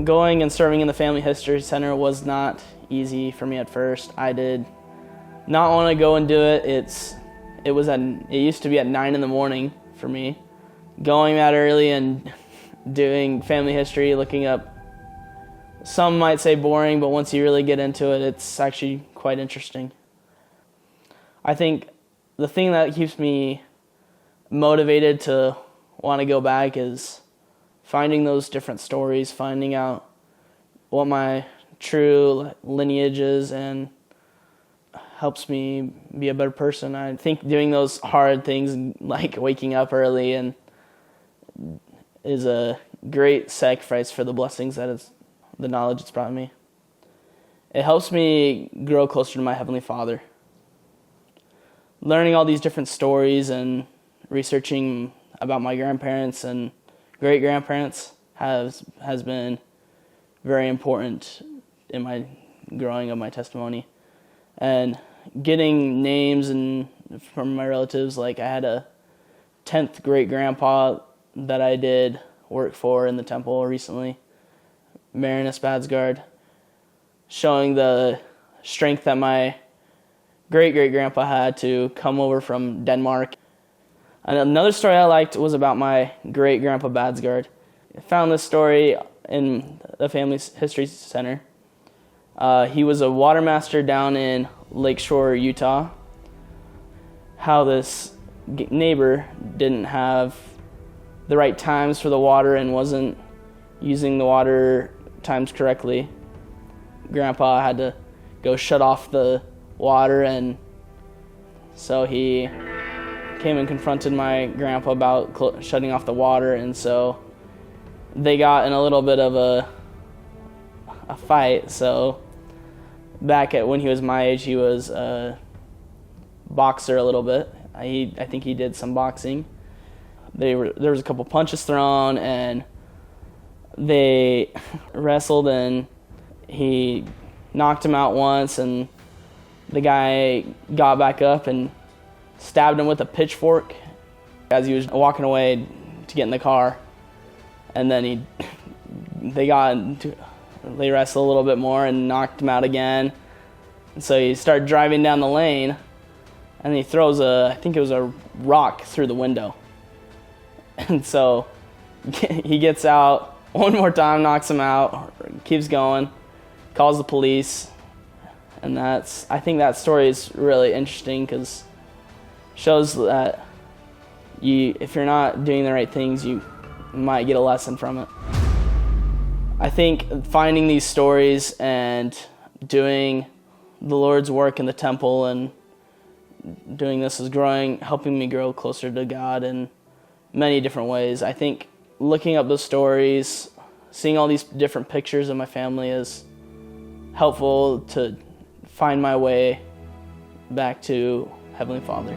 Going and serving in the Family History Center was not easy for me at first. I did not want to go and do it. It used to be at 9 in the morning for me. Going that early and doing family history, looking up, some might say boring, but once you really get into it, it's actually quite interesting. I think the thing that keeps me motivated to want to go back is finding those different stories, finding out what my true lineage is, and helps me be a better person. I think doing those hard things like waking up early and is a great sacrifice for the blessings that is the knowledge it's brought me. It helps me grow closer to my Heavenly Father. Learning all these different stories and researching about my grandparents and great-grandparents has been very important in my growing of my testimony. And getting names from my relatives, like I had a 10th great-grandpa that I did work for in the temple recently, Baadsgaard, showing the strength that my great-great-grandpa had to come over from Denmark. And another story I liked was about my great-grandpa Baadsgaard. I found this story in the Family History Center. He was a watermaster down in Lakeshore, Utah. How this neighbor didn't have the right times for the water and wasn't using the water times correctly. Grandpa had to go shut off the water, and so he came and confronted my grandpa about shutting off the water, and so they got in a little bit of a fight. So back at when he was my age, he was a boxer a little bit. I think he did some boxing. There was a couple punches thrown, and they wrestled, and he knocked him out once, and the guy got back up and stabbed him with a pitchfork as he was walking away to get in the car. And then they wrestled a little bit more and knocked him out again. And so he started driving down the lane, and he throws I think it was a rock through the window. And so he gets out one more time, knocks him out, keeps going, calls the police. And I think that story is really interesting because it shows that if you're not doing the right things, you might get a lesson from it. I think finding these stories and doing the Lord's work in the temple and doing this is helping me grow closer to God in many different ways. I think looking up those stories, seeing all these different pictures of my family is helpful to find my way back to Heavenly Father.